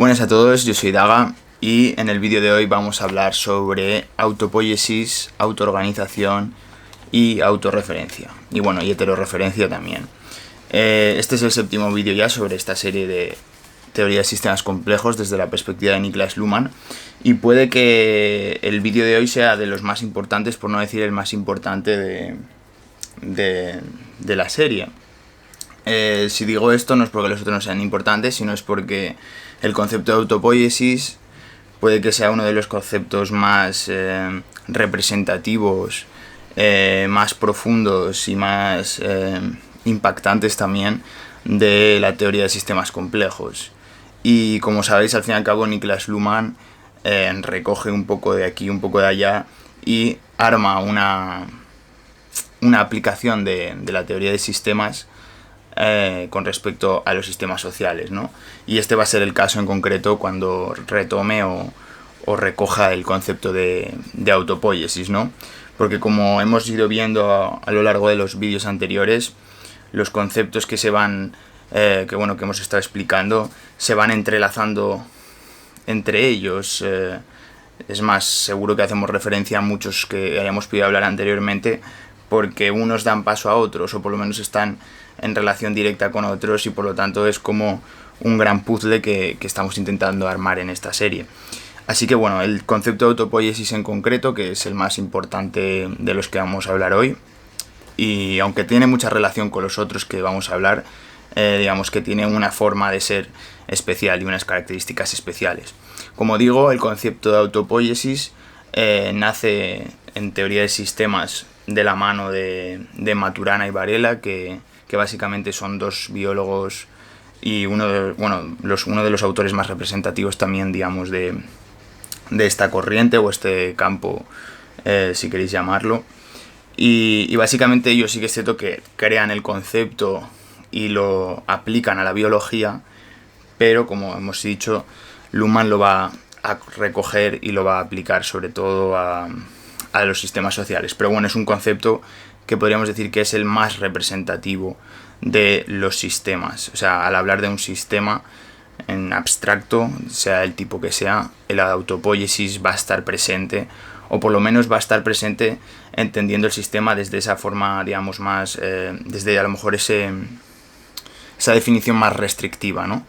Buenas a todos, yo soy Daga y en el vídeo de hoy vamos a hablar sobre autopoiesis, autoorganización y autorreferencia. Y bueno, y heterorreferencia también. Este es el séptimo vídeo ya sobre esta serie de teoría de sistemas complejos desde la perspectiva de Niklas Luhmann. Y puede que el vídeo de hoy sea de los más importantes, por no decir el más importante de la serie. Si digo esto no es porque los otros no sean importantes, sino es porque el concepto de autopoiesis puede que sea uno de los conceptos más representativos, más profundos y más impactantes también de la teoría de sistemas complejos. Y como sabéis, al fin y al cabo Niklas Luhmann recoge un poco de aquí, un poco de allá y arma una aplicación de la teoría de sistemas con respecto a los sistemas sociales, ¿no? Y este va a ser el caso en concreto cuando retome o recoja el concepto de autopoiesis, ¿no? Porque como hemos ido viendo a lo largo de los vídeos anteriores, los conceptos que se van que hemos estado explicando se van entrelazando entre ellos. Es más, seguro que hacemos referencia a muchos que hayamos podido hablar anteriormente, porque unos dan paso a otros, o por lo menos están en relación directa con otros, y por lo tanto es como un gran puzzle que estamos intentando armar en esta serie. Así que bueno, el concepto de autopoiesis en concreto, que es el más importante de los que vamos a hablar hoy, y aunque tiene mucha relación con los otros que vamos a hablar, digamos que tiene una forma de ser especial y unas características especiales. Como digo, el concepto de autopoiesis nace en teoría de sistemas de la mano de Maturana y Varela, que básicamente son dos biólogos y uno de los autores más representativos también, digamos, de esta corriente o este campo, si queréis llamarlo. Y básicamente ellos sí que es cierto que crean el concepto y lo aplican a la biología, pero como hemos dicho, Luhmann lo va a recoger y lo va a aplicar sobre todo a los sistemas sociales. Pero bueno, es un concepto que podríamos decir que es el más representativo de los sistemas. O sea, al hablar de un sistema en abstracto, sea el tipo que sea, el autopoiesis va a estar presente, o por lo menos va a estar presente entendiendo el sistema desde esa forma, digamos, más, desde a lo mejor esa definición más restrictiva, ¿no?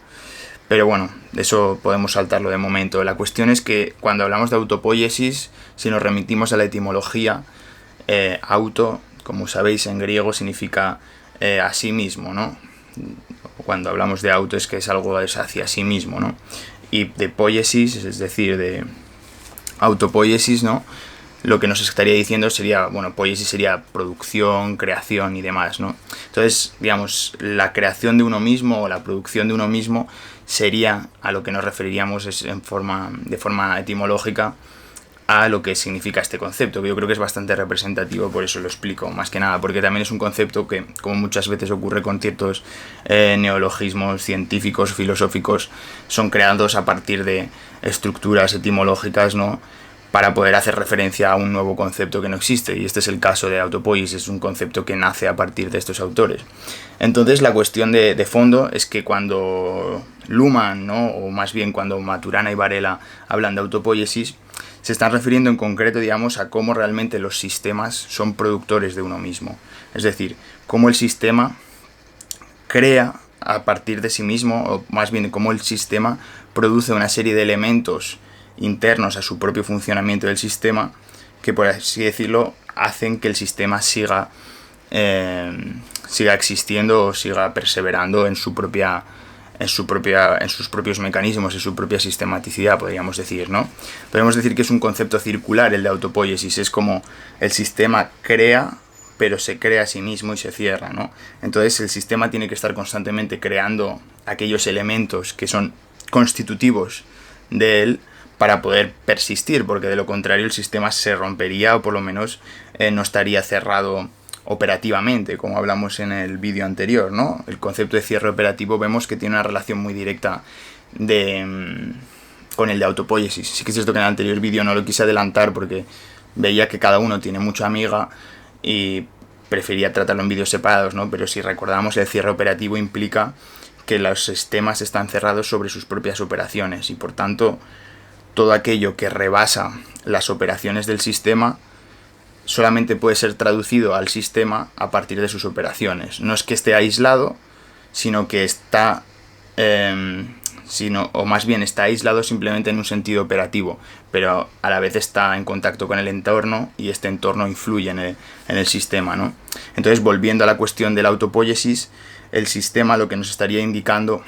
Pero bueno, eso podemos saltarlo de momento. La cuestión es que cuando hablamos de autopoiesis, si nos remitimos a la etimología, auto, como sabéis en griego, significa a sí mismo, ¿no? Cuando hablamos de auto es que es algo hacia sí mismo, ¿no? Y de poiesis, es decir, de autopoiesis, ¿no? Lo que nos estaría diciendo sería, bueno, poiesis sería producción, creación y demás, ¿no? Entonces, digamos, la creación de uno mismo o la producción de uno mismo sería a lo que nos referiríamos de forma etimológica a lo que significa este concepto, que yo creo que es bastante representativo, por eso lo explico, más que nada, porque también es un concepto que, como muchas veces ocurre con ciertos neologismos científicos, filosóficos, son creados a partir de estructuras etimológicas, ¿no?, para poder hacer referencia a un nuevo concepto que no existe, y este es el caso de autopoiesis, es un concepto que nace a partir de estos autores. Entonces la cuestión de fondo es que cuando Luhmann, ¿no?, o más bien cuando Maturana y Varela hablan de autopoiesis, se están refiriendo en concreto, digamos, a cómo realmente los sistemas son productores de uno mismo. Es decir, cómo el sistema crea a partir de sí mismo, o más bien cómo el sistema produce una serie de elementos internos a su propio funcionamiento del sistema que, por así decirlo, hacen que el sistema siga existiendo o siga perseverando en sus propios mecanismos, en su propia sistematicidad, podríamos decir, ¿no? Podemos decir que es un concepto circular el de autopoiesis, es como el sistema crea, pero se crea a sí mismo y se cierra, ¿no? Entonces el sistema tiene que estar constantemente creando aquellos elementos que son constitutivos de él para poder persistir, porque de lo contrario el sistema se rompería o por lo menos no estaría cerrado operativamente, como hablamos en el vídeo anterior, ¿no? El concepto de cierre operativo vemos que tiene una relación muy directa con el de autopoiesis. Sí que es cierto que en el anterior vídeo no lo quise adelantar porque veía que cada uno tiene mucha amiga y prefería tratarlo en vídeos separados, ¿no? Pero si recordamos, el cierre operativo implica que los sistemas están cerrados sobre sus propias operaciones y por tanto todo aquello que rebasa las operaciones del sistema solamente puede ser traducido al sistema a partir de sus operaciones. No es que esté aislado, sino que está, o más bien está aislado simplemente en un sentido operativo, pero a la vez está en contacto con el entorno y este entorno influye en el sistema, ¿no? Entonces, volviendo a la cuestión de la autopoiesis, el sistema lo que nos estaría indicando,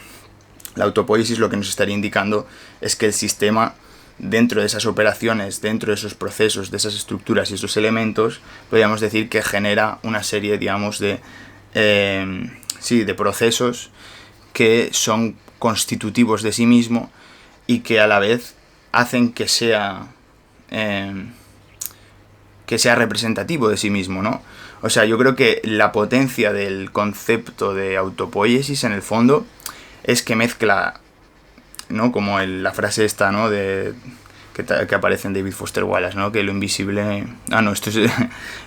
la autopoiesis lo que nos estaría indicando es que el sistema, dentro de esas operaciones, dentro de esos procesos, de esas estructuras y esos elementos, podríamos decir que genera una serie, digamos, de procesos que son constitutivos de sí mismo y que a la vez hacen que sea representativo de sí mismo, ¿no? O sea, yo creo que la potencia del concepto de autopoiesis en el fondo es que mezcla, ¿no? Como la frase esta, ¿no? Que aparece en David Foster Wallace, ¿no? Que lo invisible... esto es...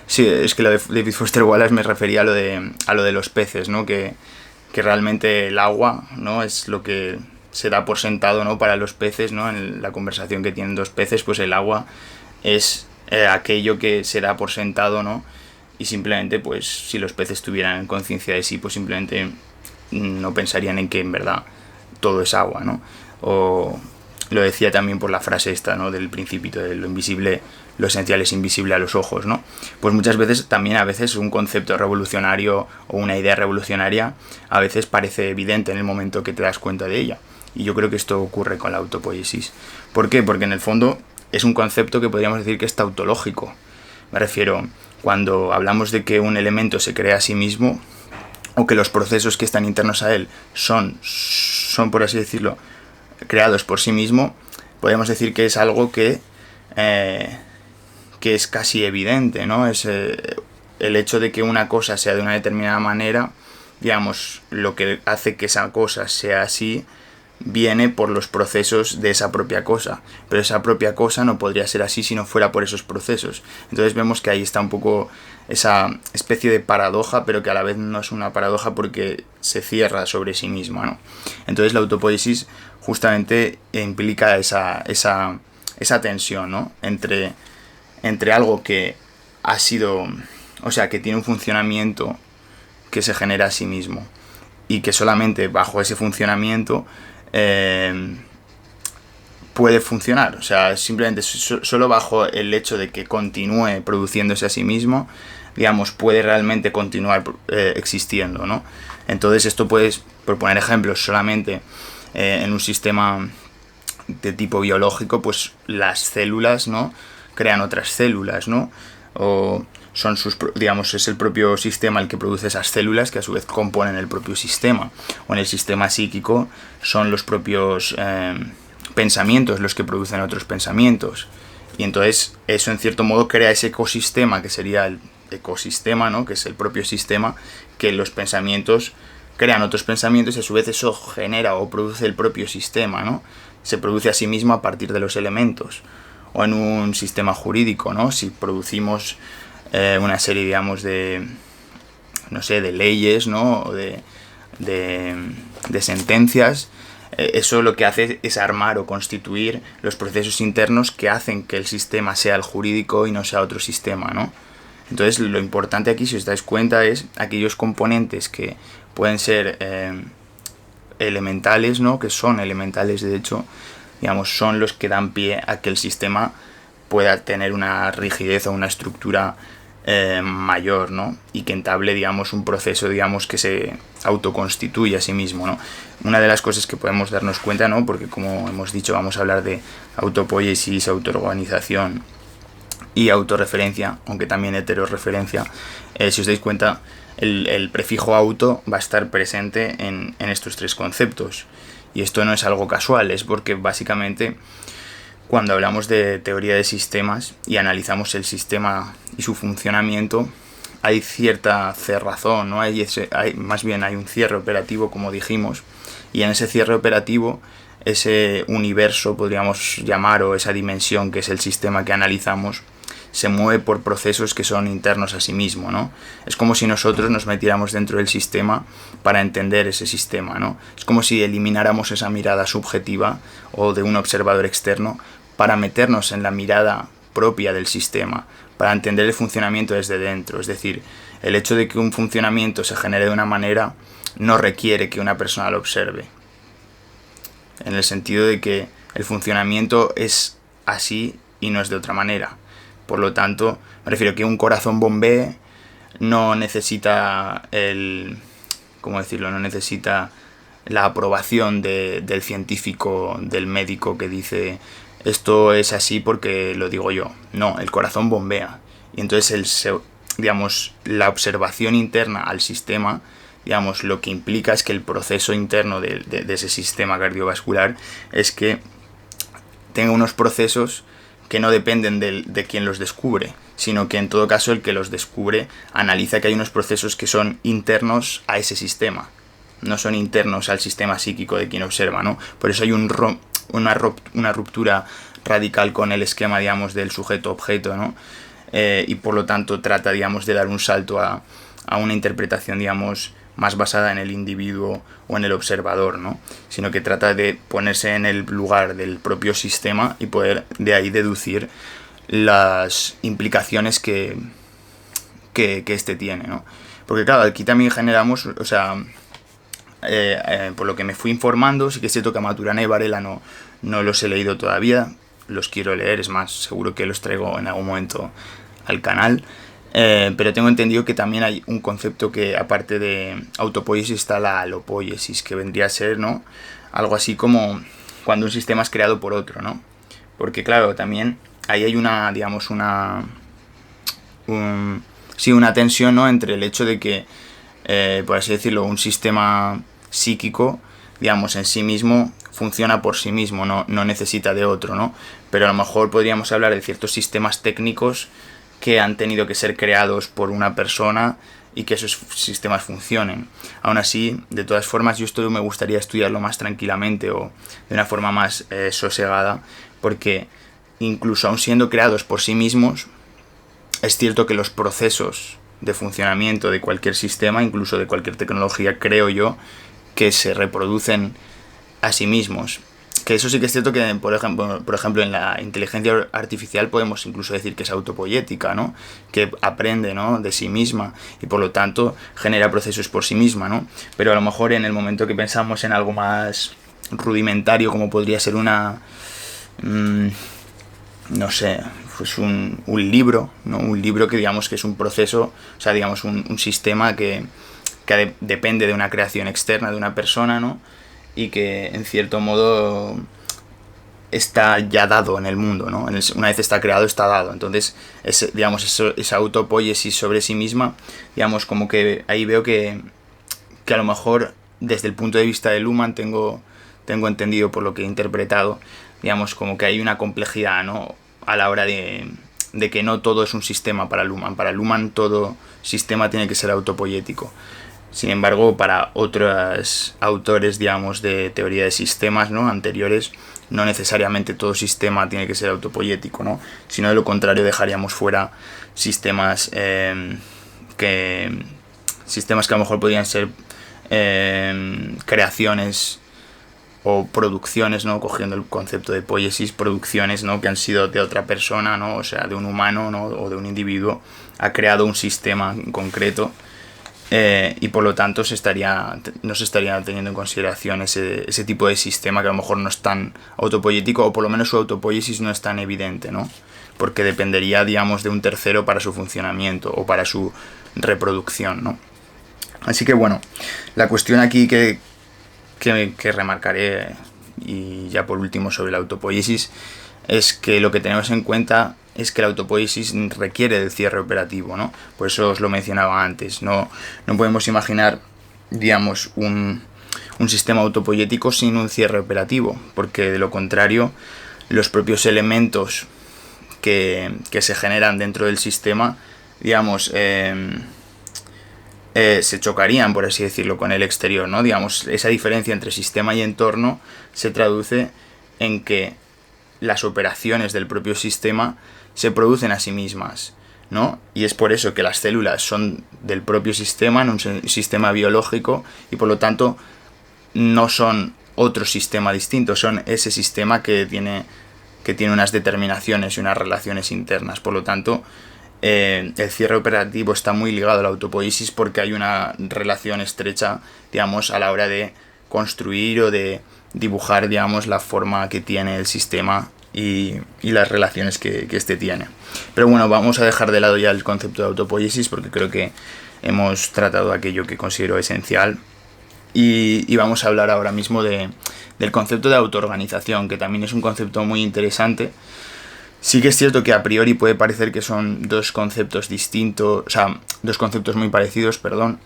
sí, es que lo de David Foster Wallace me refería a lo de los peces, ¿no? Que realmente el agua, ¿no? Es lo que se da por sentado, ¿no? Para los peces, ¿no? En la conversación que tienen dos peces, pues el agua es aquello que se da por sentado, ¿no? Y simplemente, pues, si los peces tuvieran conciencia de sí, pues simplemente no pensarían en que en verdad todo es agua, ¿no? O lo decía también por la frase esta, ¿no? Del principito de lo invisible, lo esencial es invisible a los ojos, ¿no? Pues muchas veces, también a veces un concepto revolucionario o una idea revolucionaria a veces parece evidente en el momento que te das cuenta de ella. Y yo creo que esto ocurre con la autopoiesis. ¿Por qué? Porque en el fondo es un concepto que podríamos decir que es tautológico. Me refiero, cuando hablamos de que un elemento se crea a sí mismo, o que los procesos que están internos a él son por así decirlo, creados por sí mismo, podemos decir que es algo que es casi evidente, ¿no? Es el hecho de que una cosa sea de una determinada manera, digamos, lo que hace que esa cosa sea así viene por los procesos de esa propia cosa, pero esa propia cosa no podría ser así si no fuera por esos procesos. Entonces vemos que ahí está un poco esa especie de paradoja, pero que a la vez no es una paradoja porque se cierra sobre sí misma, ¿no? Entonces la autopoiesis justamente implica esa tensión, ¿no? entre algo que ha sido, o sea, que tiene un funcionamiento que se genera a sí mismo y que solamente bajo ese funcionamiento puede funcionar, o sea, simplemente solo bajo el hecho de que continúe produciéndose a sí mismo, digamos, puede realmente continuar existiendo, ¿no? Entonces esto puedes, por poner ejemplos, solamente en un sistema de tipo biológico, pues las células, ¿no? Crean otras células, ¿no? O son digamos, es el propio sistema el que produce esas células que a su vez componen el propio sistema. O en el sistema psíquico son los propios pensamientos los que producen otros pensamientos. Y entonces eso en cierto modo crea ese ecosistema que sería el ecosistema, ¿no? Que es el propio sistema, que los pensamientos crean otros pensamientos y a su vez eso genera o produce el propio sistema, ¿no? Se produce a sí mismo a partir de los elementos. O en un sistema jurídico, ¿no? Si producimos una serie, digamos, de leyes, ¿no? O de sentencias, eso lo que hace es armar o constituir los procesos internos que hacen que el sistema sea el jurídico y no sea otro sistema, ¿no? Entonces lo importante aquí, si os dais cuenta, es aquellos componentes que pueden ser elementales, ¿no? Que son elementales, de hecho, digamos, son los que dan pie a que el sistema pueda tener una rigidez o una estructura mayor, ¿no? Y que entable, digamos, un proceso, digamos, que se autoconstituye a sí mismo, ¿no? Una de las cosas que podemos darnos cuenta, ¿no? Porque como hemos dicho, vamos a hablar de autopoiesis, autoorganización y autorreferencia, aunque también heterorreferencia. Si os dais cuenta, el prefijo auto va a estar presente en estos tres conceptos. Y esto no es algo casual, es porque básicamente cuando hablamos de teoría de sistemas y analizamos el sistema y su funcionamiento, hay cierta cerrazón, ¿no? Más bien hay un cierre operativo, como dijimos, y en ese cierre operativo, ese universo, podríamos llamar, o esa dimensión que es el sistema que analizamos, se mueve por procesos que son internos a sí mismo, ¿no? Es como si nosotros nos metiéramos dentro del sistema para entender ese sistema, ¿no? Es como si elimináramos esa mirada subjetiva o de un observador externo para meternos en la mirada propia del sistema, para entender el funcionamiento desde dentro. Es decir, el hecho de que un funcionamiento se genere de una manera no requiere que una persona lo observe, en el sentido de que el funcionamiento es así y no es de otra manera. Por lo tanto, me refiero a que un corazón bombee no necesita ¿cómo decirlo? No necesita la aprobación del científico, del médico que dice esto es así porque lo digo yo. No, el corazón bombea. Y entonces digamos, la observación interna al sistema, digamos, lo que implica es que el proceso interno de ese sistema cardiovascular es que tenga unos procesos que no dependen de quien los descubre, sino que en todo caso el que los descubre analiza que hay unos procesos que son internos a ese sistema, no son internos al sistema psíquico de quien observa, ¿no? Por eso hay una ruptura radical con el esquema, digamos, del sujeto-objeto, ¿no? Y por lo tanto trata, digamos, de dar un salto a una interpretación, digamos, más basada en el individuo o en el observador, ¿no? Sino que trata de ponerse en el lugar del propio sistema y poder de ahí deducir las implicaciones que este tiene, ¿no? Porque claro, aquí también generamos, o sea, por lo que me fui informando, sí que es cierto que a Maturana y Varela no los he leído todavía, los quiero leer, es más, seguro que los traigo en algún momento al canal. Pero tengo entendido que también hay un concepto que, aparte de autopoiesis, está la alopoiesis, que vendría a ser, ¿no?, algo así como cuando un sistema es creado por otro, ¿no? Porque claro, también ahí hay una, digamos, una tensión, ¿no?, entre el hecho de que, por así decirlo, un sistema psíquico, digamos, en sí mismo funciona por sí mismo, no necesita de otro, ¿no? Pero a lo mejor podríamos hablar de ciertos sistemas técnicos que han tenido que ser creados por una persona y que esos sistemas funcionen. Aún así, de todas formas, yo esto me gustaría estudiarlo más tranquilamente o de una forma más sosegada, porque incluso aun siendo creados por sí mismos, es cierto que los procesos de funcionamiento de cualquier sistema, incluso de cualquier tecnología, creo yo, que se reproducen a sí mismos. Que eso sí que es cierto que, por ejemplo, en la inteligencia artificial podemos incluso decir que es autopoiética, ¿no? Que aprende, ¿no?, de sí misma y por lo tanto genera procesos por sí misma, ¿no? Pero a lo mejor en el momento que pensamos en algo más rudimentario, como podría ser no sé, pues un libro, ¿no? Un libro que digamos que es un proceso, o sea, digamos un sistema que depende de una creación externa de una persona, ¿no? Y que en cierto modo está ya dado en el mundo, ¿no? Una vez está creado, está dado. Entonces, esa autopoiesis sobre sí misma, digamos, como que ahí veo que a lo mejor desde el punto de vista de Luhmann tengo entendido, por lo que he interpretado, digamos, como que hay una complejidad, ¿no?, a la hora de que no todo es un sistema para Luhmann. Para Luhmann todo sistema tiene que ser autopoiético. Sin embargo, para otros autores, digamos, de teoría de sistemas, ¿no?, anteriores, no necesariamente todo sistema tiene que ser autopoiético, ¿no? Sino de lo contrario dejaríamos fuera sistemas que a lo mejor podrían ser creaciones o producciones, ¿no?, cogiendo el concepto de poiesis, producciones, ¿no?, que han sido de otra persona, ¿no?, o sea, de un humano, ¿no?, o de un individuo, ha creado un sistema en concreto. Y por lo tanto no se estaría teniendo en consideración ese tipo de sistema que a lo mejor no es tan autopoiético, o por lo menos su autopoiesis no es tan evidente, ¿no? Porque dependería, digamos, de un tercero para su funcionamiento o para su reproducción, ¿no? Así que bueno, la cuestión aquí que remarcaré, y ya por último sobre la autopoiesis, es que lo que tenemos en cuenta es que la autopoiesis requiere del cierre operativo, ¿no? Por eso os lo mencionaba antes. No podemos imaginar, digamos, un sistema autopoiético sin un cierre operativo, porque de lo contrario, los propios elementos que se generan dentro del sistema, digamos, se chocarían, por así decirlo, con el exterior, ¿no? Digamos, esa diferencia entre sistema y entorno se traduce en que las operaciones del propio sistema se producen a sí mismas, ¿no? Y es por eso que las células son del propio sistema, en un sistema biológico, y por lo tanto no son otro sistema distinto, son ese sistema que tiene unas determinaciones y unas relaciones internas. Por lo tanto, el cierre operativo está muy ligado a la autopoiesis porque hay una relación estrecha, digamos, a la hora de construir o de dibujar, digamos, la forma que tiene el sistema y las relaciones que éste tiene. Pero bueno, vamos a dejar de lado ya el concepto de autopoiesis porque creo que hemos tratado aquello que considero esencial y vamos a hablar ahora mismo del concepto de autoorganización, que también es un concepto muy interesante. Sí que es cierto que a priori puede parecer que son dos conceptos distintos, o sea, dos conceptos muy parecidos, perdón,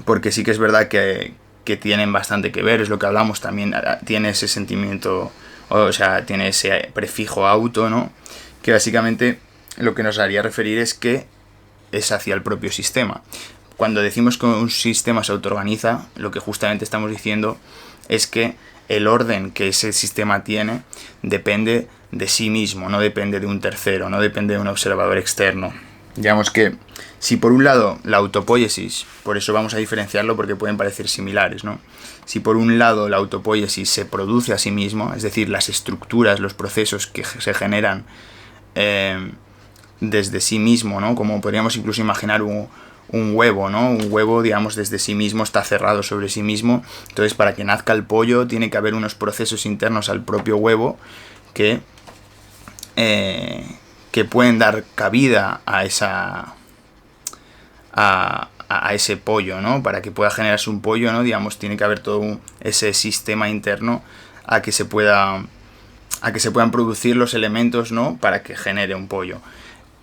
porque sí que es verdad que tienen bastante que ver, es lo que hablamos, también tiene ese sentimiento, o sea, tiene ese prefijo auto, ¿no? Que básicamente lo que nos haría referir es que es hacia el propio sistema. Cuando decimos que un sistema se autoorganiza, lo que justamente estamos diciendo es que el orden que ese sistema tiene depende de sí mismo, no depende de un tercero, no depende de un observador externo. Digamos que si por un lado la autopoiesis, por eso vamos a diferenciarlo porque pueden parecer similares, ¿no? Si por un lado la autopoiesis se produce a sí mismo, es decir, las estructuras, los procesos que se generan desde sí mismo, ¿no? Como podríamos incluso imaginar un huevo, ¿no? Un huevo, digamos, desde sí mismo está cerrado sobre sí mismo. Entonces, para que nazca el pollo tiene que haber unos procesos internos al propio huevo que pueden dar cabida a ese pollo, ¿no? Para que pueda generarse un pollo, ¿no? Digamos, tiene que haber todo ese sistema interno a que se puedan producir los elementos, ¿no? Para que genere un pollo.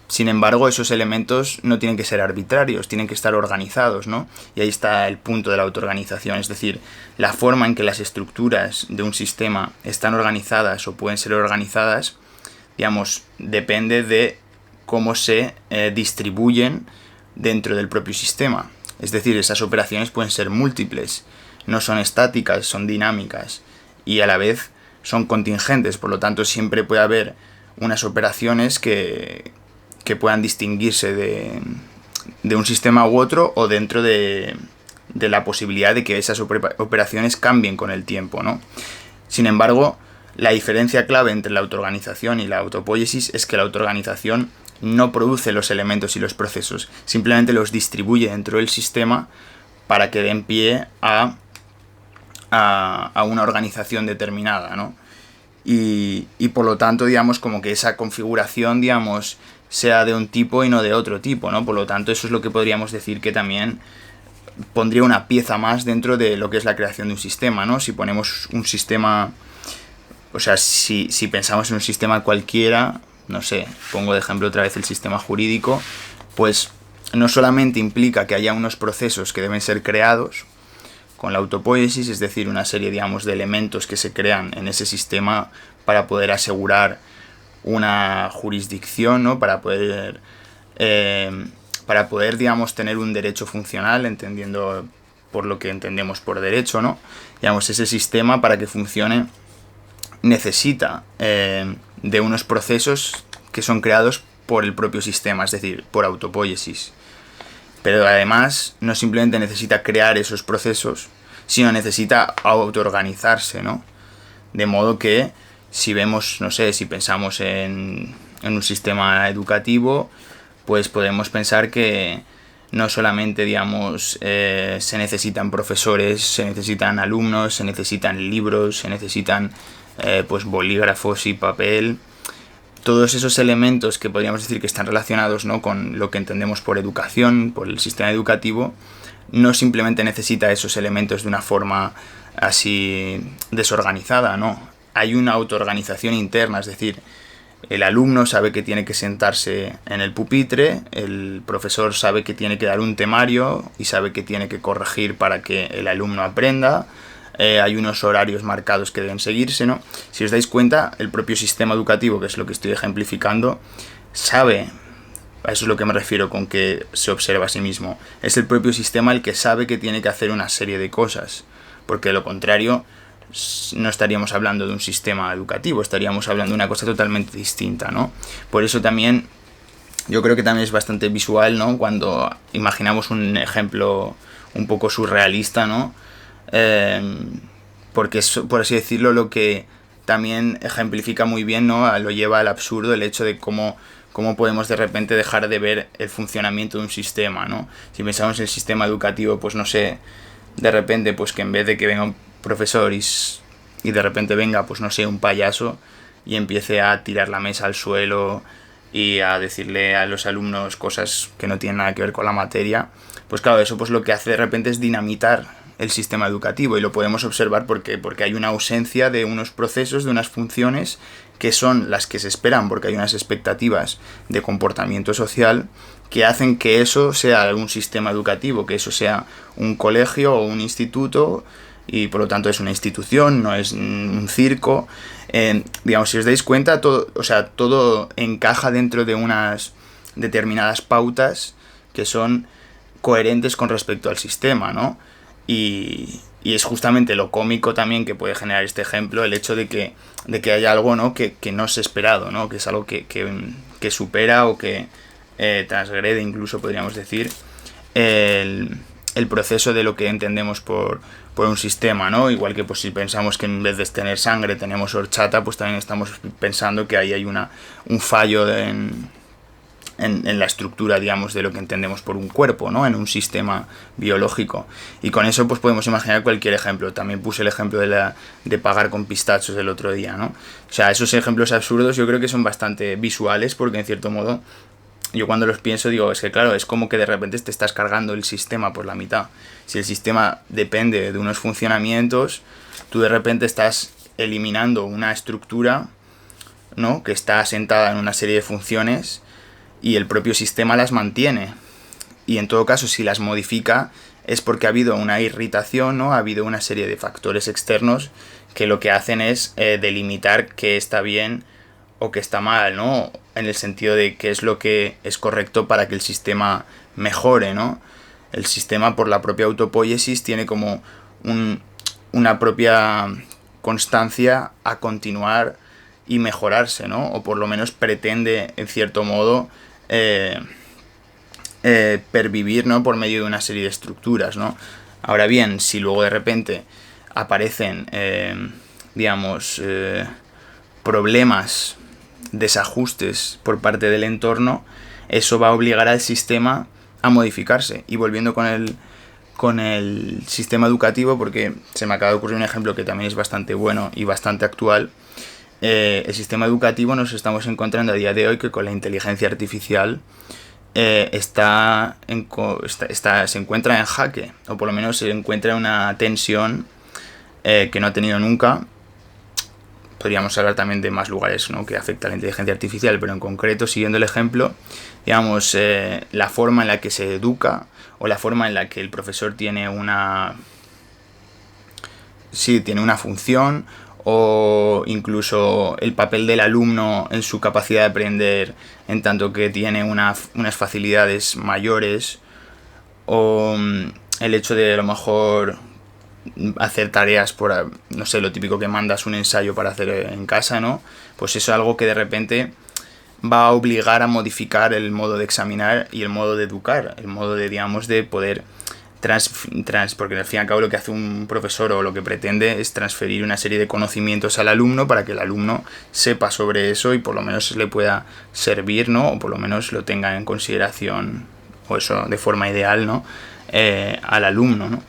Sin embargo, esos elementos no tienen que ser arbitrarios, tienen que estar organizados, ¿no? Y ahí está el punto de la autoorganización, es decir, la forma en que las estructuras de un sistema están organizadas o pueden ser organizadas, digamos, depende de cómo se distribuyen dentro del propio sistema. Es decir, esas operaciones pueden ser múltiples, no son estáticas, son dinámicas y a la vez son contingentes, por lo tanto siempre puede haber unas operaciones que puedan distinguirse de un sistema u otro o dentro de la posibilidad de que esas operaciones cambien con el tiempo, ¿no? Sin embargo, la diferencia clave entre la autoorganización y la autopoiesis es que la autoorganización no produce los elementos y los procesos, simplemente los distribuye dentro del sistema para que den pie a una organización determinada, ¿no? Y por lo tanto, digamos, como que esa configuración, digamos, sea de un tipo y no de otro tipo, ¿no? Por lo tanto, eso es lo que podríamos decir que también pondría una pieza más dentro de lo que es la creación de un sistema, ¿no? Si ponemos un sistema, o sea, si pensamos en un sistema cualquiera, no sé, pongo de ejemplo otra vez el sistema jurídico, pues no solamente implica que haya unos procesos que deben ser creados con la autopoiesis, es decir, una serie, digamos, de elementos que se crean en ese sistema para poder asegurar una jurisdicción, ¿no? Para poder, digamos, tener un derecho funcional, entendiendo por lo que entendemos por derecho, ¿no? Digamos, ese sistema para que funcione necesita de unos procesos que son creados por el propio sistema, es decir, por autopoiesis. Pero además no simplemente necesita crear esos procesos, sino necesita autoorganizarse, ¿no? De modo que si vemos, no sé, si pensamos en un sistema educativo, pues podemos pensar que no solamente, digamos, se necesitan profesores, se necesitan alumnos, se necesitan libros, se necesitan pues bolígrafos y papel. Todos esos elementos que podríamos decir que están relacionados, ¿no?, con lo que entendemos por educación, por el sistema educativo, no simplemente necesita esos elementos de una forma así desorganizada, no. Hay una autoorganización interna, es decir, el alumno sabe que tiene que sentarse en el pupitre, el profesor sabe que tiene que dar un temario y sabe que tiene que corregir para que el alumno aprenda. Hay unos horarios marcados que deben seguirse, ¿no? Si os dais cuenta, el propio sistema educativo, que es lo que estoy ejemplificando, sabe, a eso es lo que me refiero con que se observa a sí mismo, es el propio sistema el que sabe que tiene que hacer una serie de cosas, porque de lo contrario, no estaríamos hablando de un sistema educativo, estaríamos hablando de una cosa totalmente distinta, ¿no? Por eso también yo creo que también es bastante visual, ¿no? Cuando imaginamos un ejemplo un poco surrealista, ¿no? Porque es, por así decirlo, lo que también ejemplifica muy bien, ¿no? Lo lleva al absurdo el hecho de cómo podemos de repente dejar de ver el funcionamiento de un sistema, ¿no? Si pensamos en el sistema educativo, pues no sé, de repente, pues que en vez de que venga un profesor y de repente venga, pues no sé, un payaso y empiece a tirar la mesa al suelo y a decirle a los alumnos cosas que no tienen nada que ver con la materia, pues claro, eso pues lo que hace de repente es dinamitar el sistema educativo, y lo podemos observar porque hay una ausencia de unos procesos, de unas funciones que son las que se esperan, porque hay unas expectativas de comportamiento social que hacen que eso sea un sistema educativo, que eso sea un colegio o un instituto, y por lo tanto es una institución, no es un circo. Digamos, si os dais cuenta, todo encaja dentro de unas determinadas pautas que son coherentes con respecto al sistema, ¿no? Y es justamente lo cómico también que puede generar este ejemplo, el hecho de que haya algo, ¿no? que no es esperado, ¿no? Que es algo que supera o que transgrede, incluso podríamos decir, el proceso de lo que entendemos por un sistema, ¿no? Igual que pues si pensamos que en vez de tener sangre tenemos horchata, pues también estamos pensando que ahí hay un fallo en la estructura, digamos, de lo que entendemos por un cuerpo, ¿no? En un sistema biológico. Y con eso pues podemos imaginar cualquier ejemplo. También puse el ejemplo de pagar con pistachos el otro día, ¿no? O sea, esos ejemplos absurdos yo creo que son bastante visuales, porque en cierto modo yo cuando los pienso digo, es que claro, es como que de repente te estás cargando el sistema por la mitad. Si el sistema depende de unos funcionamientos, tú de repente estás eliminando una estructura, ¿no? Que está asentada en una serie de funciones, y el propio sistema las mantiene. Y en todo caso, si las modifica, es porque ha habido una irritación, ¿no? Ha habido una serie de factores externos que lo que hacen es delimitar qué está bien o qué está mal, ¿no? En el sentido de qué es lo que es correcto para que el sistema mejore, ¿no? El sistema, por la propia autopoiesis, tiene como una propia constancia a continuar y mejorarse, ¿no? O por lo menos pretende, en cierto modo, pervivir, ¿no? Por medio de una serie de estructuras, ¿no? Ahora bien, si luego de repente aparecen, digamos, problemas, desajustes por parte del entorno, eso va a obligar al sistema a modificarse. Y volviendo con el sistema educativo, porque se me acaba de ocurrir un ejemplo que también es bastante bueno y bastante actual. El sistema educativo nos estamos encontrando a día de hoy que con la inteligencia artificial se encuentra en jaque, o por lo menos se encuentra en una tensión que no ha tenido nunca. Podríamos hablar también de más lugares, ¿no? Que afecta a la inteligencia artificial, pero en concreto, siguiendo el ejemplo, digamos, la forma en la que se educa, o la forma en la que el profesor tiene una función, o incluso el papel del alumno en su capacidad de aprender, en tanto que tiene unas facilidades mayores, o el hecho de a lo mejor hacer tareas por, no sé, lo típico que mandas un ensayo para hacer en casa, ¿no? Pues eso es algo que de repente va a obligar a modificar el modo de examinar y el modo de educar, el modo de, digamos, de poder porque al fin y al cabo lo que hace un profesor o lo que pretende es transferir una serie de conocimientos al alumno para que el alumno sepa sobre eso y por lo menos le pueda servir, ¿no? O por lo menos lo tenga en consideración, o eso de forma ideal, ¿no? Al alumno, ¿no?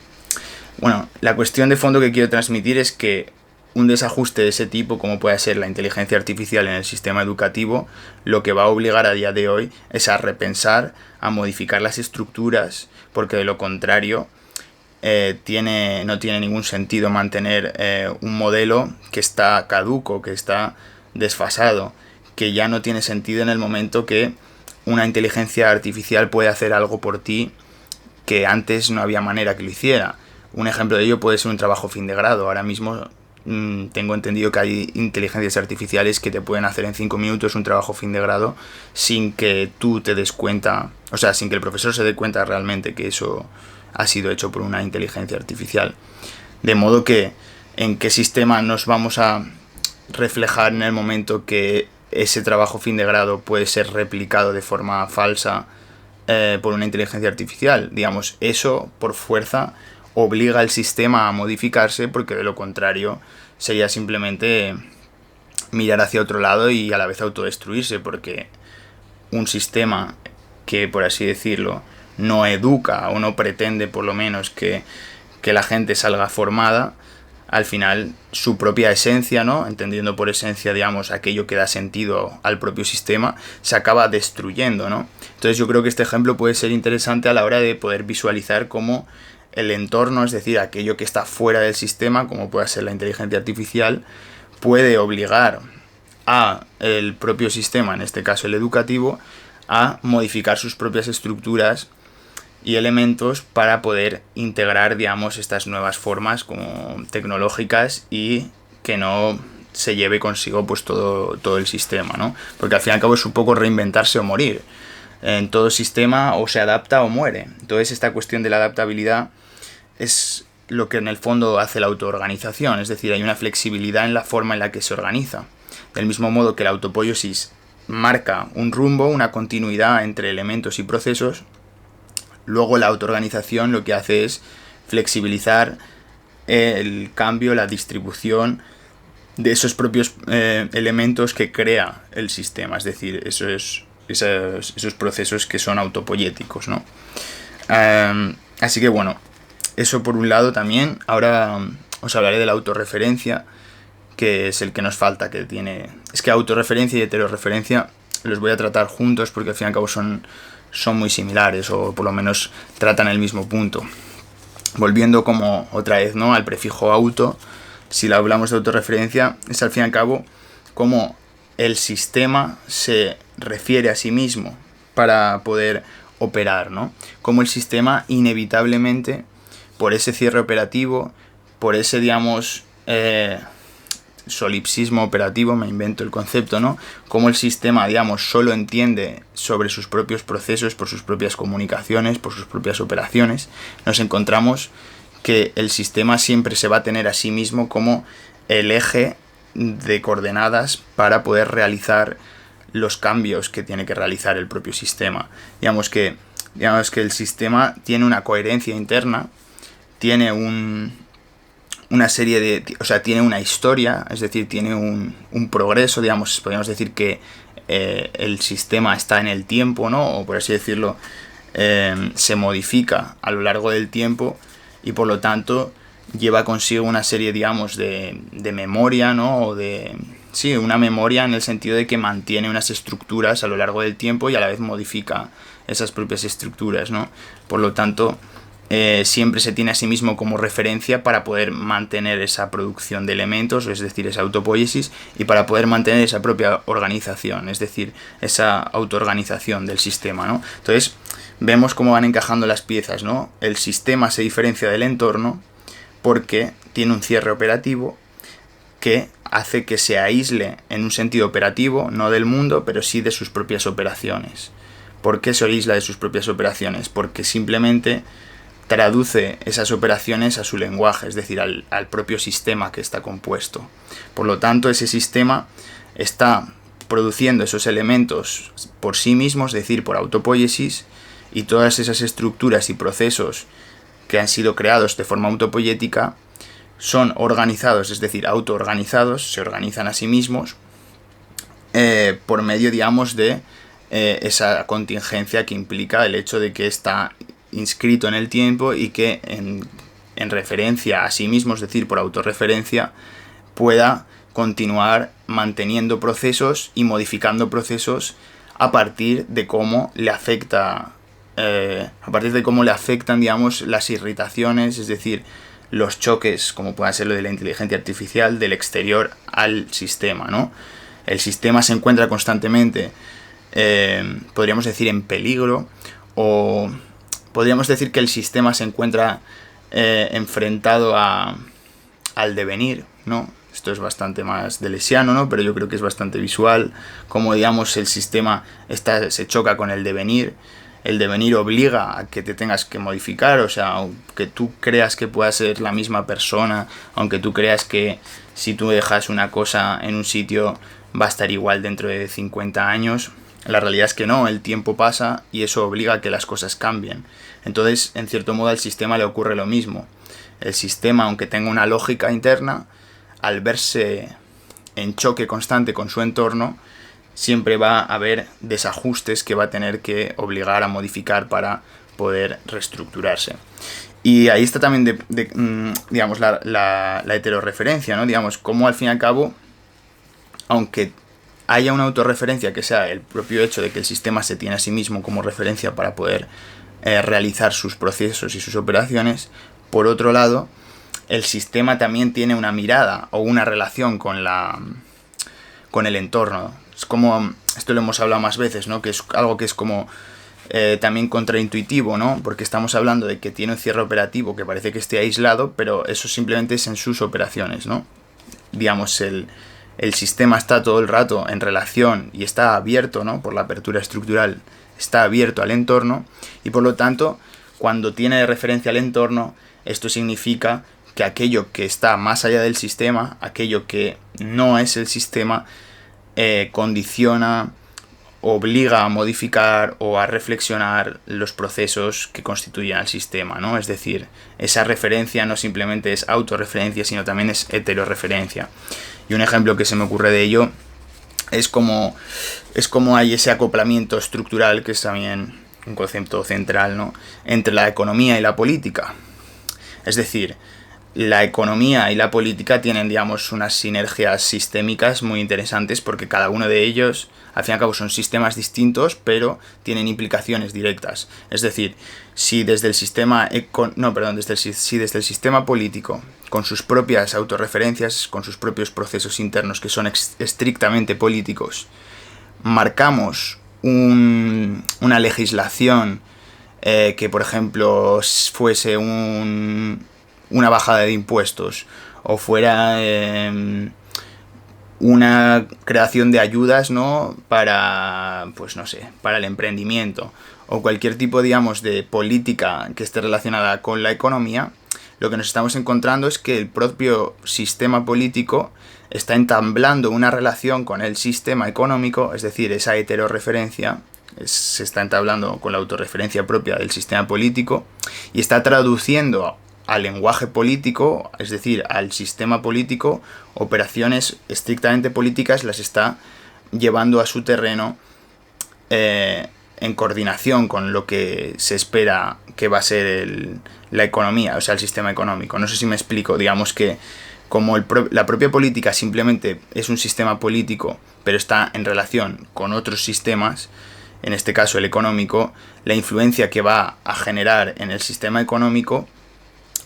Bueno, la cuestión de fondo que quiero transmitir es que un desajuste de ese tipo, como puede ser la inteligencia artificial en el sistema educativo, lo que va a obligar a día de hoy es a repensar, a modificar las estructuras, porque de lo contrario no tiene ningún sentido mantener un modelo que está caduco, que está desfasado, que ya no tiene sentido en el momento que una inteligencia artificial puede hacer algo por ti que antes no había manera que lo hiciera. Un ejemplo de ello puede ser un trabajo fin de grado. Ahora mismo tengo entendido que hay inteligencias artificiales que te pueden hacer en 5 minutos un trabajo fin de grado sin que tú te des cuenta, o sea, sin que el profesor se dé cuenta realmente que eso ha sido hecho por una inteligencia artificial. De modo que en qué sistema nos vamos a reflejar en el momento que ese trabajo fin de grado puede ser replicado de forma falsa por una inteligencia artificial. Digamos, eso por fuerza obliga al sistema a modificarse, porque de lo contrario sería simplemente mirar hacia otro lado y a la vez autodestruirse, porque un sistema que, por así decirlo, no educa o no pretende por lo menos que la gente salga formada, al final su propia esencia, ¿no? Entendiendo por esencia, digamos, aquello que da sentido al propio sistema, se acaba destruyendo, ¿no? Entonces yo creo que este ejemplo puede ser interesante a la hora de poder visualizar cómo el entorno, es decir, aquello que está fuera del sistema, como puede ser la inteligencia artificial, puede obligar a el propio sistema, en este caso el educativo, a modificar sus propias estructuras y elementos para poder integrar, digamos, estas nuevas formas como tecnológicas y que no se lleve consigo pues todo el sistema, ¿no? Porque al fin y al cabo es un poco reinventarse o morir. En todo sistema o se adapta o muere. Entonces esta cuestión de la adaptabilidad es lo que en el fondo hace la autoorganización, es decir, hay una flexibilidad en la forma en la que se organiza. Del mismo modo que la autopoiesis marca un rumbo, una continuidad entre elementos y procesos, luego la autoorganización lo que hace es flexibilizar el cambio, la distribución de esos propios elementos que crea el sistema, es decir, esos procesos que son autopoiéticos, ¿no? Así que bueno, eso por un lado también. Ahora os hablaré de la autorreferencia, que es el que nos falta, que tiene... Es que autorreferencia y heterorreferencia los voy a tratar juntos porque al fin y al cabo son muy similares, o por lo menos tratan el mismo punto. Volviendo como otra vez, ¿no?, al prefijo auto, si lo hablamos de autorreferencia, es al fin y al cabo como el sistema se refiere a sí mismo para poder operar, ¿no? Como el sistema inevitablemente, por ese cierre operativo, por ese, digamos, solipsismo operativo, me invento el concepto, ¿no? Como el sistema, digamos, solo entiende sobre sus propios procesos, por sus propias comunicaciones, por sus propias operaciones, nos encontramos que el sistema siempre se va a tener a sí mismo como el eje de coordenadas para poder realizar los cambios que tiene que realizar el propio sistema. Digamos que el sistema tiene una coherencia interna, tiene una serie de... O sea, tiene una historia, es decir, tiene un progreso, digamos, podríamos decir que el sistema está en el tiempo, ¿no? O por así decirlo, se modifica a lo largo del tiempo y por lo tanto lleva consigo una serie, digamos, de memoria, ¿no? O de... Sí, una memoria en el sentido de que mantiene unas estructuras a lo largo del tiempo y a la vez modifica esas propias estructuras, ¿no? Por lo tanto, siempre se tiene a sí mismo como referencia para poder mantener esa producción de elementos, es decir, esa autopoiesis, y para poder mantener esa propia organización, es decir, esa autoorganización del sistema, ¿no? Entonces, vemos cómo van encajando las piezas, ¿no? El sistema se diferencia del entorno porque tiene un cierre operativo que hace que se aísle en un sentido operativo, no del mundo, pero sí de sus propias operaciones. ¿Por qué se aísla de sus propias operaciones? Porque simplemente traduce esas operaciones a su lenguaje, es decir, al propio sistema que está compuesto. Por lo tanto, ese sistema está produciendo esos elementos por sí mismo, es decir, por autopoiesis, y todas esas estructuras y procesos que han sido creados de forma autopoiética son organizados, es decir, autoorganizados, se organizan a sí mismos por medio, digamos, de esa contingencia que implica el hecho de que está inscrito en el tiempo y que en referencia a sí mismo, es decir, por autorreferencia, pueda continuar manteniendo procesos y modificando procesos a partir de cómo le afectan, digamos, las irritaciones, es decir, los choques, como pueda ser lo de la inteligencia artificial, del exterior al sistema, ¿no? El sistema se encuentra constantemente, podríamos decir, en peligro, o podríamos decir que el sistema se encuentra enfrentado al devenir, ¿no? Esto es bastante más deleuziano, ¿no? Pero yo creo que es bastante visual, como, digamos, el sistema se choca con el devenir, el devenir obliga a que te tengas que modificar, o sea, aunque tú creas que pueda ser la misma persona, aunque tú creas que si tú dejas una cosa en un sitio va a estar igual dentro de 50 años, la realidad es que no, el tiempo pasa y eso obliga a que las cosas cambien. Entonces, en cierto modo, al sistema le ocurre lo mismo. El sistema, aunque tenga una lógica interna, al verse en choque constante con su entorno, siempre va a haber desajustes que va a tener que obligar a modificar para poder reestructurarse. Y ahí está también, digamos, la heterorreferencia, ¿no? Digamos, cómo al fin y al cabo, aunque haya una autorreferencia que sea el propio hecho de que el sistema se tiene a sí mismo como referencia para poder realizar sus procesos y sus operaciones, por otro lado, el sistema también tiene una mirada o una relación con el entorno. Es como, esto lo hemos hablado más veces, ¿no? Que es algo que es como también contraintuitivo, ¿no? Porque estamos hablando de que tiene un cierre operativo que parece que esté aislado, pero eso simplemente es en sus operaciones, ¿no? Digamos, el sistema está todo el rato en relación y está abierto, ¿no? Por la apertura estructural, está abierto al entorno y por lo tanto, cuando tiene de referencia al entorno, esto significa que aquello que está más allá del sistema, aquello que no es el sistema, condiciona, obliga a modificar o a reflexionar los procesos que constituyen al sistema, ¿no? Es decir, esa referencia no simplemente es autorreferencia, sino también es heterorreferencia. Y un ejemplo que se me ocurre de ello es como hay ese acoplamiento estructural, que es también un concepto central, ¿no? Entre la economía y la política. Es decir, la economía y la política tienen, digamos, unas sinergias sistémicas muy interesantes porque cada uno de ellos, al fin y al cabo, son sistemas distintos, pero tienen implicaciones directas. Es decir, si desde el sistema desde el sistema político, con sus propias autorreferencias, con sus propios procesos internos que son estrictamente políticos, marcamos una legislación que, por ejemplo, fuese una bajada de impuestos o fuera una creación de ayudas, ¿no? Para, pues no sé, para el emprendimiento o cualquier tipo, digamos, de política que esté relacionada con la economía, lo que nos estamos encontrando es que el propio sistema político está entablando una relación con el sistema económico, es decir, esa heterorreferencia se está entablando con la autorreferencia propia del sistema político y está traduciendo al lenguaje político, es decir, al sistema político, operaciones estrictamente políticas las está llevando a su terreno en coordinación con lo que se espera que va a ser la economía, o sea, el sistema económico. No sé si me explico, digamos que como la propia política simplemente es un sistema político, pero está en relación con otros sistemas, en este caso el económico, la influencia que va a generar en el sistema económico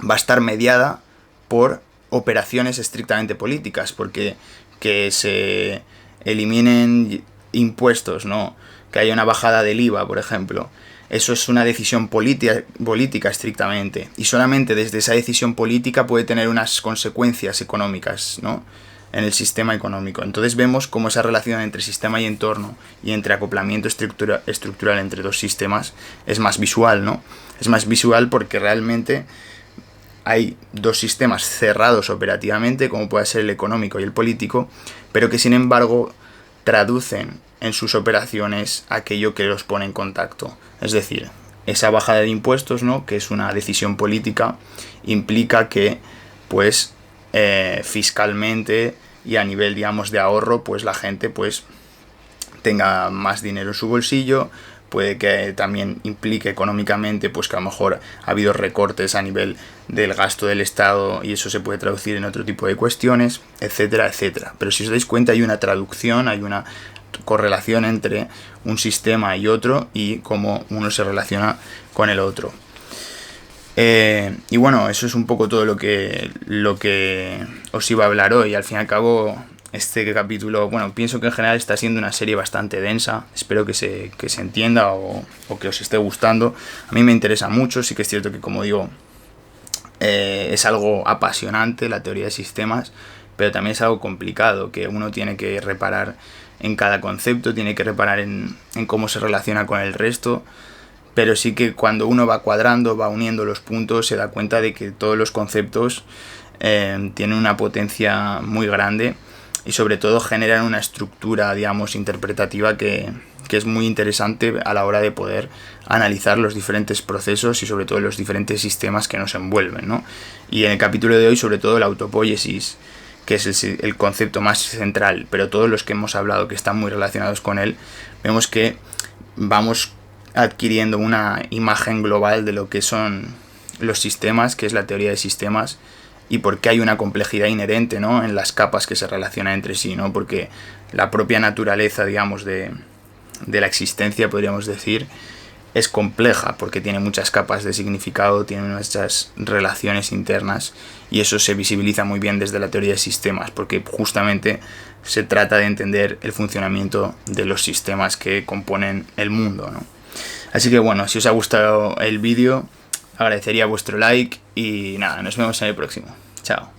va a estar mediada por operaciones estrictamente políticas, porque que se eliminen impuestos, ¿no? Que haya una bajada del IVA, por ejemplo, eso es una decisión política estrictamente, y solamente desde esa decisión política puede tener unas consecuencias económicas, ¿no? En el sistema económico. Entonces vemos cómo esa relación entre sistema y entorno y entre acoplamiento estructural entre dos sistemas es más visual, ¿no? Es más visual porque realmente hay dos sistemas cerrados operativamente, como puede ser el económico y el político, pero que sin embargo traducen en sus operaciones aquello que los pone en contacto. Es decir, esa bajada de impuestos, ¿no? Que es una decisión política, implica que, pues, fiscalmente y a nivel, digamos, de ahorro, pues la gente, pues, tenga más dinero en su bolsillo. Puede que también implique económicamente, pues que a lo mejor ha habido recortes a nivel del gasto del Estado y eso se puede traducir en otro tipo de cuestiones, etcétera, etcétera. Pero si os dais cuenta hay una traducción, hay una correlación entre un sistema y otro y cómo uno se relaciona con el otro. Y bueno, eso es un poco todo lo que os iba a hablar hoy. Al fin y al cabo, este capítulo, bueno, pienso que en general está siendo una serie bastante densa. Espero que se entienda o que os esté gustando. A mí me interesa mucho, sí que es cierto que, como digo, es algo apasionante la teoría de sistemas, pero también es algo complicado, que uno tiene que reparar en cada concepto, tiene que reparar en cómo se relaciona con el resto, pero sí que cuando uno va cuadrando, va uniendo los puntos, se da cuenta de que todos los conceptos tienen una potencia muy grande y sobre todo generan una estructura, digamos, interpretativa que es muy interesante a la hora de poder analizar los diferentes procesos y sobre todo los diferentes sistemas que nos envuelven, ¿no? Y en el capítulo de hoy, sobre todo la autopoiesis, que es el concepto más central, pero todos los que hemos hablado que están muy relacionados con él, vemos que vamos adquiriendo una imagen global de lo que son los sistemas, que es la teoría de sistemas, y por qué hay una complejidad inherente, ¿no?, en las capas que se relacionan entre sí, ¿no? Porque la propia naturaleza, digamos, de la existencia, podríamos decir, es compleja porque tiene muchas capas de significado, tiene muchas relaciones internas, y eso se visibiliza muy bien desde la teoría de sistemas, porque justamente se trata de entender el funcionamiento de los sistemas que componen el mundo, ¿no? Así que bueno, si os ha gustado el vídeo, agradecería vuestro like y nada, nos vemos en el próximo. Chao.